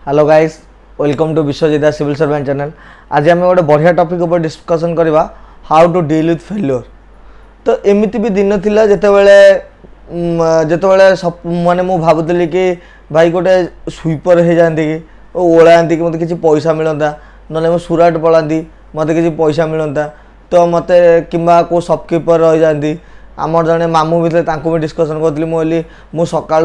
Hello guys, welcome to Vishwajit civil servant channel. आज आम गोटे बढ़िया टॉपिक ऊपर डिस्कसन करवा how to deal with failure. तो एमती भी दिन थिला जेतेबेले सब माने मु भाबुतली कि भाई गोटे स्वीपर हो जाती कि ओलाती कि मत किसी पैसा मिलता ना सुराट पलाती मत किसी पैसा मिलता तो मत कि शॉपकीपर रही जाती। आमर जड़े मामू भी भी डिस्कसन करी मुझे मुझे सका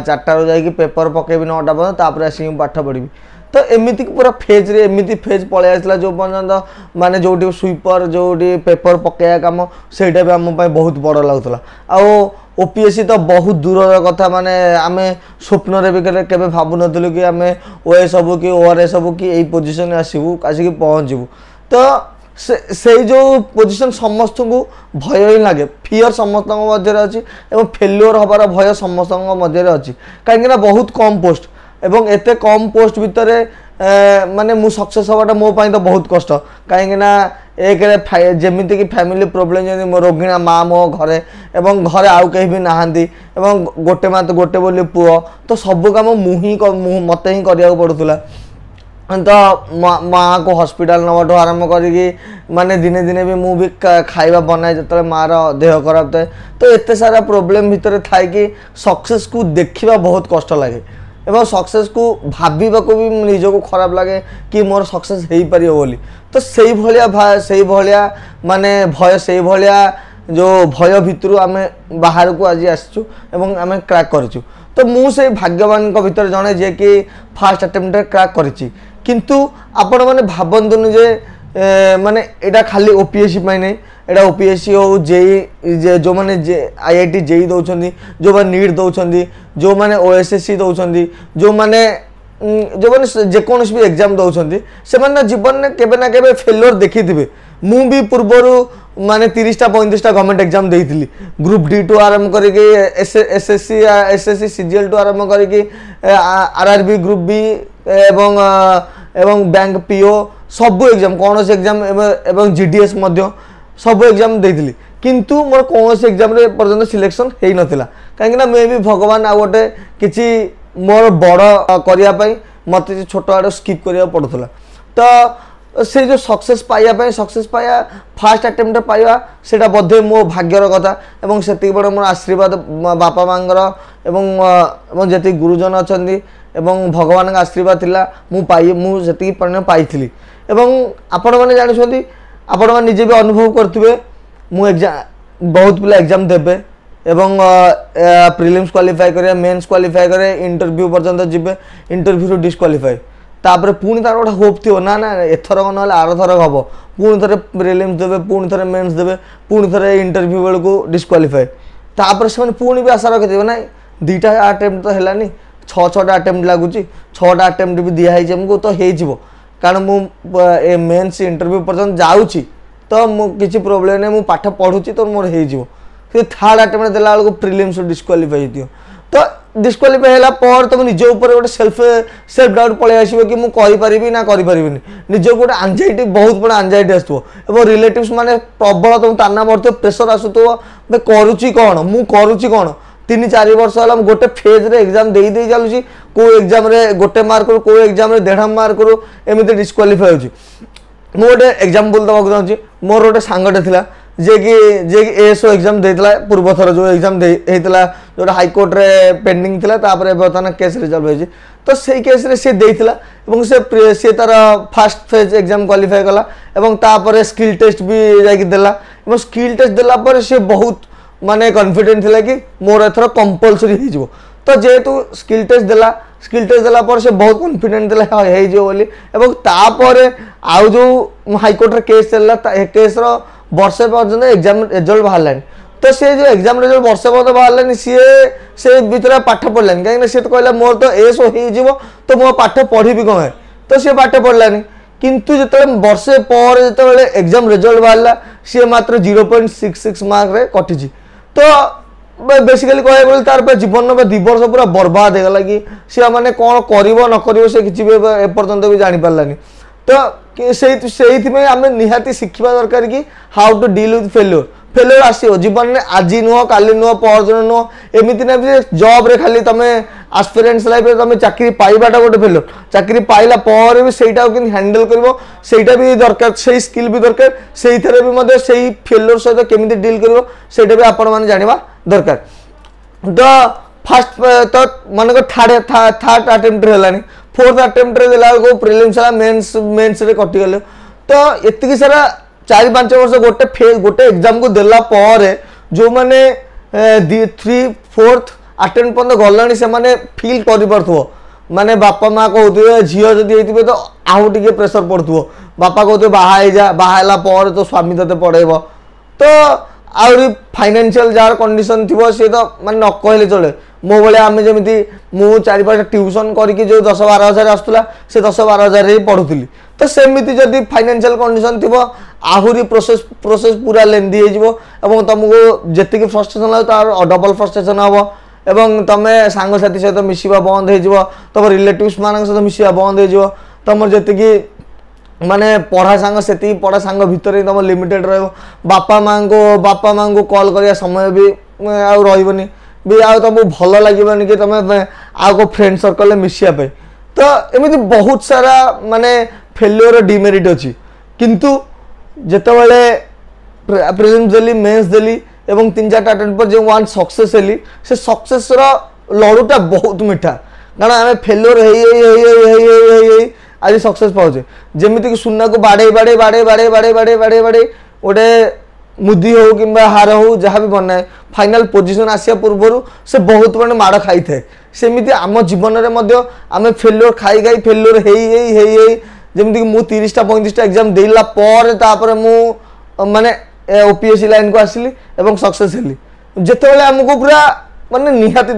4टार जा पेपर पकेबी 9टा पर्यटन तापर आसिक पाठ पढ़ी। तो एमती पूरा फेज रे एमती फेज पलि आसला जो पर्यटन माने जो स्वीपर जो पेपर पकेया कम सेटा भी आम बहुत बड़ लगुला। ओपीएससी तो बहुत दूर कथा माने आम स्वप्न भी केवे भावु नु कि आम ओएस हबू कि ओआरएस हबू कि यही पोजिशन आसबू आसिक पहुँचबू। तो से जो पोजिशन समस्त को भय ही लगे, फियर समस्त मध्य अच्छी और फेल्योर हबार भय समस्त मध्य अच्छी कहीं बहुत कम पोस्ट एवं एते कम पोस्ट भितर माने मु सक्सेस हवाटा मो तो बहुत कष्ट कहीं एक जमीती कि फैमिली प्रोब्लेम जमी मो रोगिणा माँ मो घरे एवं घरे आउ कहीं भी नहांती एवं गोटे मत गोटे बोली पुओ तो सब काम मत ही करिया पड़ूला। तो माँ को हॉस्पिटल नवाठू आरंभ करी माने दिने दिने भी मुझे खाଇବା बनाए जो माँ देह खराब थाए तो एत सारा प्रोब्लेम भितर थाए कि सक्सेस को देखा बहुत कष्ट लगे एवं सक्सेस को भाविबा को भी निजको खराब लगे कि मोर सक्सेस हो पार बोली। तो से भाया माने भय से भाया जो भय भितर आम बाहर को आज आसचु एवं आम क्रैक करूँ। तो मुझे भाग्यवान भितर जड़े जे कि फास्ट अटेम्प्ट क्रैक करी किंतु आपण मैंने भावतुनि जे माने एटा खाली ओपीएससी नहीं एटा ओपीएससी हो जेई जो मैंने आईआईटी जेई दौरान जो मैंने नीट दौरान जो मैंने ओएसएससी दौरान जो मैंने जेकोसी भी एग्जाम दौरान से जीवन में केबे ना केबे फेल्योर देखी थे। मु भी पूर्वर माने 30टा 35टा गवर्नमेंट एग्जाम देइथिली ग्रुप डी टू आरंभ करके एसएससी सीजीएल टू आरंभ करके आरआरबी ग्रुप बी एवं बैंक पीओ सब एग्जाम कौन से एग्जाम एवं जीडीएस सब एग्जाम देइथिली किंतु मोर कौन से एग्जाम रे पर्यंत सिलेक्शन हेई नथिला कहीं मे भी भगवान आ गोटे किछि मोर बड़ करिया पई मते छोट आड़ स्किप करिया पड़ुथला। तो से जो सक्सेस पाया फास्ट अटेम्प्ट पाइबा सेटा बोधे मो भाग्यर कथा एवं सेति बड़ मोर आशीर्वाद बापा मांगर एवं जति गुरुजन अछंती एवं भगवान का आशीर्वाद थिला मुझे पाई एवं आपण मैंने जानते आपण मैंने निजे भी अनुभव करते मु एग्जाम बहुत पिला एग्जाम देबे एवं प्रीलिम्स क्वालिफाई करे मेंस क्वालिफाई करे इंटरव्यू पर्यंत जीवे इंटरव्यू डिस्क्वालिफाई तापर पुणी तार गोटे होप थी ना ना एथर ना आर थर हम पुणी थे प्रिलिम्स देवे पुणी थे मेन्स देवे पुणी थे इंटरव्यू बेलू को डिस्क्वालिफाई तापर से पुणी भी आशा रखिथे ना 2टा अटेम्प्ट तो है 6-6टा अटेम्प्ट लगुच 6टा अटेम्प्ट भी दिखाई आमको तो हो कारण मु मेन्स इंटरव्यू पर्यंत जाऊँगी तो किसी प्रोब्लेम नहीं मुझे पाठ पढ़ुची तो मोर हो थर्ड अटेम्प्ट देला बेलू प्रिलिम्स डिस्क्वालिफाई हो तो डिस्क्वालिफाई है पर तुम निज ऊपर गोटे सेल्फ डाउट पलि आसो कि मुझे ना करें निज गोटे आंजाइटी बहुत बड़ा आंजाइटी आसो रिलेटिव्स माने प्रबल तुम ताना मार प्रेसर आसुव करुच्ची कौन मु करुच्ची कौन 3-4 वर्ष है गोटे फेज रे एग्जाम दे चलुची को एग्जाम रे गोटे मार्क को एग्जाम रे 1.5 मार्क एमती डिस्क्वालिफाई हो। गोटे एग्जाम्पल दवाक चाहूँगी मोर गोटे सांगटे थिला जे कि एएसओ एग्जाम देता पूर्व थर जो एग्जाम होता जो हाईकोर्ट रे पेंडिंग थिला तापर बर्तमान केस रिजल्व हो तो से केस रे से देइथिला एवं से तार फास्ट फेज एग्जाम क्वालिफाई कला एवं तापर स्किल टेस्ट भी जाकि देला एवं स्किल टेस्ट देला पर से बहुत माने कॉन्फिडेंट थिला कि मोर एथर कंपलसरी हो तो जेहेतु स्किल टेस्ट देला पर से बहुत कॉन्फिडेंट थिला हो बोली एवं तापर आउ जो हाईकोर्ट रे केस चलला केस रो वर्षे पर्यटन एग्जाम रिजल्ट बाहर तो से जो एग्जाम रिजल्ट वर्षे पर्यटन बाहर सी से भर पाठ पढ़लानी कहीं सी तो कहला मोर तो एस हो तो मो पाठ पढ़ी कौन तो सी पाठ पढ़लानी किंतु जो वर्षे पर जो एग्जाम रिजल्ट बाहर सी मात्र 0.66 मार्क रे कटि तो बेसिकली कह तार जीवन में 2 वर्ष पूरा बर्बाद होगा कि सी मैंने कौन कर न कर किसी भी एपर्यंत भी जापारानी। तो से आम निहाती शिखा दरकार कि how to deal with failure failure आसो जीवन में आज नुह काली नुह परदिन नुह एमती ना जॉब रे खाली तुम एस्पिरेंट्स लाइफ में तुम चाकरी पाइबाटा गोटे फेल्योर चाकरी पाइला पर भी सेटा कि हैंडल कर सेटा भी दरकार से स्किल भी दरकार से भी फेल्योर सहित केमी डील कर सेटा भी आपण मैंने जाना दरकार तो फास्ट तो मन को थर्ड अटेम्प्ट है फोर्थ अटेम्प्ट देला प्रिलिम्स मेन्स रे कटिगले तो एतिक सारा 4-5 वर्ष गोटे एग्जाम को देला पर जो मैंने 3-4th अटेम्प्ट पर्यंत गलानी से माने फील कर पार्थो माने बापा माँ कहते झील जदि होते तो आउ टे प्रेसर पड़ो बापा कहते बाहला पर तो स्वामी ते पढ़ेब तो आउरी फाइनेंशियल जार कंडीशन थी सी तो माने न कहले चले मो भाया आम जमी मु 4-5 ट्यूशन करके जो 10-12 हजार आसूला से 10-12 हजार ही पढ़ुली तो सेमती जदि फाइनेंशियल कंडीशन थी आहुरी प्रोसेस पूरा लेंदी हो तुमको जी फ्रस्ट्रेशन हो तार डबल फ्रस्ट्रेशन हम एवं तुम सांगसाथी सहित मिसवा बंद हो तुम रिलेटिव्स मान सहित मिसवा बंद हो तुम जी माने पढ़ा सांग से पढ़ा सांग भितर ही तुम लिमिटेड बापा माँ को कॉल करिया समय भी आउ रही भी आ तुमको भल लगे कि तुम आउ को फ्रेंड सर्कल मिसापे तो एमती बहुत सारा माने फेल्योर डिमेरिट अच्छी किंतु जितेबाला प्रिलिम्स देली मेन्स देली एवं 3-4 अटेम्प्ट पर जो वन सक्सेस हेली से सक्सेस लड़ूटा बहुत मीठा कारण आम फेल्योर आज सक्सेस पाचे जमीती कि सुना को बाड़े बाड़े बाड़े बाड़े बाड़े बाड़े बाड़े बाड़े गोटे मुदी हो कि हार हो जहाँ भी बनाए फाइनाल पोजिशन आसिया पूर्व से बहुत मैंने माड़ खाई थाए सेमती आम जीवन में आम फेल्योर खाई खाई फेल्योर जमीती मु 30-35 एग्जाम देला पर मु माने ओपीएससी लाइन को आसिली एवं सक्सेस हेली जितेबाला आमको पूरा माने निहाती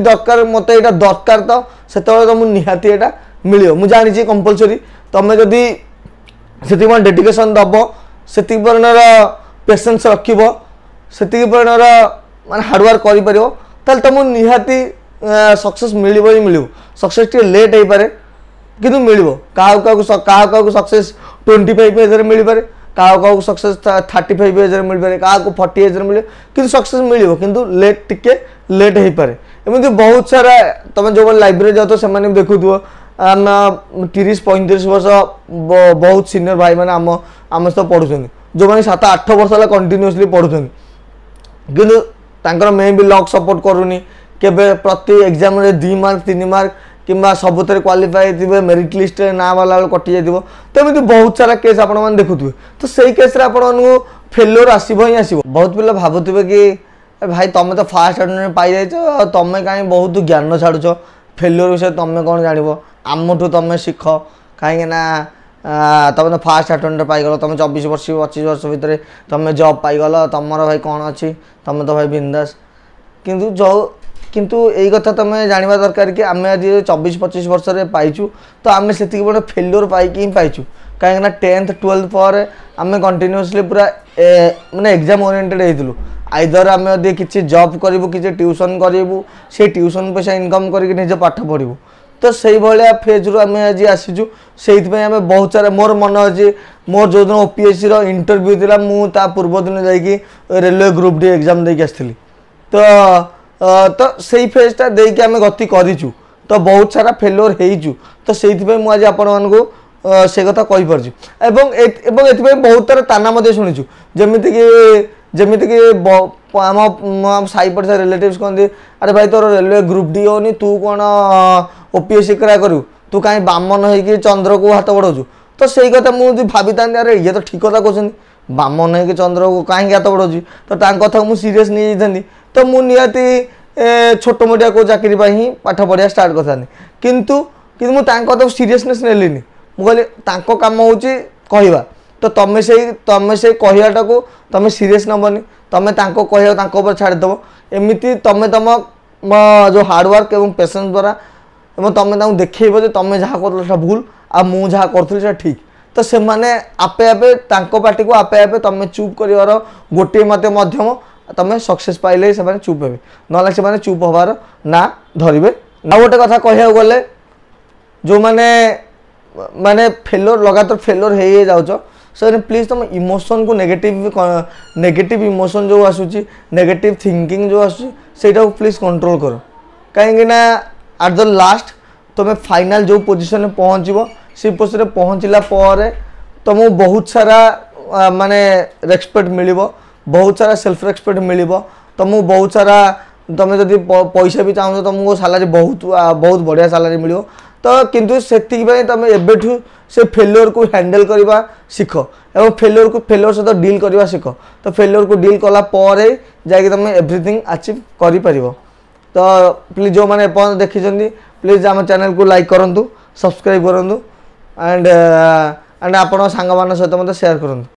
दरकार मत यहाँ दरकार तो से तुम निहाती यहाँ मिल मु जानी कंपलसरी तुम जदि से डेडिकेशन दब से पेशेंस रखिब से माने हार्डवर्क कर तुम निहाती सक्सेस मिल ही मिल सक्सेस टे लेट हो पारे किंतु मिल क्या सक्सेस 25 एज मिल पारे क्या सक्सेस 35 एज मिल पारे क्या 40 एज मिले कि सक्सेस मिल कि लेट टिके लेट हो पारे एमती बहुत सारा तुम जो लाइब्रेरी जाओ से देखुव आम 30-35 वर्ष बहुत सीनियर भाई मैंने आम सहित पढ़ुं जो मैंने 7-8 वर्ष है कंटिन्यूअसली पढ़ुं कि मे भी लक सपोर्ट करूनी केबे प्रति एग्जाम रे 2 मार्क 3 मार्क किंबा सबुतर क्वालिफाई थे मेरिट लिस्ट ना वाला कटि जाइए तो एमती बहुत सारा केस आपण मैंने देखुए तो सही केस आपको फेल्योर आसब ही आसब बहुत पिला भावुवे कि भाई तुम तो फास्ट अटेम्प्ट पाई जाइए तुम कहीं बहुत ज्ञान छाड़ुच फेल्योर विषय तुम कौन जान आमठू तुम शिख कहीं तुम तो फास्ट अटेम्प्ट पाईगल तुम 24-25 वर्ष भितर तुम जॉब पाईगल तुम भाई कौन अच्छी तुम तो भाई बिंदास किंतु जो किंतु यही कथा तुम जाना दरकार कि आम आज 24-25 वर्ष पाइचु तो आम से बड़े फेल्योर पाइक ही पाइचु कहीं 10th 12th पर आम कंटिन्यूअसली पूरा माने एग्जाम ओरिएंटेड होलु आइदर आम यदि किसी जॉब करूँ कि ट्यूशन करूँ से ट्यूशन पैसा इनकम करके पाठ पढ़ू तो से भाया फेज रू आम आज आसीचु से आम बहुत सारा मोर मन अच्छे मोर जो दिन ओपीएससी इंटरव्यू था मुझे पूर्व दिन जाकि रेलवे ग्रुप डी एग्जाम देके आसती तो से फेजटा देकी आम गति करूँ तो बहुत सारा फेल्योर होइचु तो से मुझे आपण मानक से कथा कहीपरि बहुत सारा ताना शुणीचु जमीती कि आम साई पड़सा रिलेटिव्स कहते अरे भाई तोर रेलवे ग्रुप डी होनी तू कौन ओपीएससी करा करू तू कहीं बामन हो चंद्र को हाथ बढ़ाऊ तो सही कथा मुझे भावी था अरे ये तो ठीक कथा कहते बामन हो चंद्र को कहीं हाथ बढ़ाऊँ तो कथा मुझे सीरीयस नहीं जाती तो मुझे छोट मोटिया को चाकरी ही पाठ पढ़ा स्टार्ट करता किंतु मुझे सीरीयसनेस नेलिनी मुझे कम हूँ कहवा तो तुम से कहवाटा को तुम सीरीयस नबनी तुम कह छाड़देव एमती तुम तुम जो हार्डवर्क और पेशेंस द्वारा तुम देखब जो तुम जहाँ कर भूल आ मुझे जहाँ करी ठीक तो से मैंने आपे आपे पार्टी को आपे आपे तुम चुप कर गोटे मत मध्यम तुम सक्सेस पाइले से चुप हे ना से चुप हबार ना धरवे ना गोटे कथा कह गले जो मैंने माने फेल्योर लगातार फेल्योर हो जाऊच सो प्लीज तुम इमोशन को नेगेटिव इमोशन जो आसूची नेगेटिव थिंकिंग जो आसूटा प्लीज कंट्रोल कर कहीं एट द लास्ट तुम फाइनल जो पोजिशन में पहुँचो से पोजिशन में पहुँचला तुमको बहुत सारा माने रेस्पेक्ट मिल बहुत सारा सेल्फ रेस्पेक्ट मिल तुमको बहुत सारा तुम जब पैसा भी चाहो तुमको सैलरी बहुत बढ़िया सैलरी मिल तो किंतु से तुम एबेठू से फेल्योर को हैंडल करवा शिख और फेल्योर सहित डील करवा शिख तो फेल्योर को डील कला जाकि तुम एवरीथिंग अचीव कर तो प्लीज जो मैंने एपर्यंत देखी प्लीज आम चैनल को लाइक करूँ सब्सक्राइब करूँ एंड आपण सांग मान सहित मत शेयर करूँ।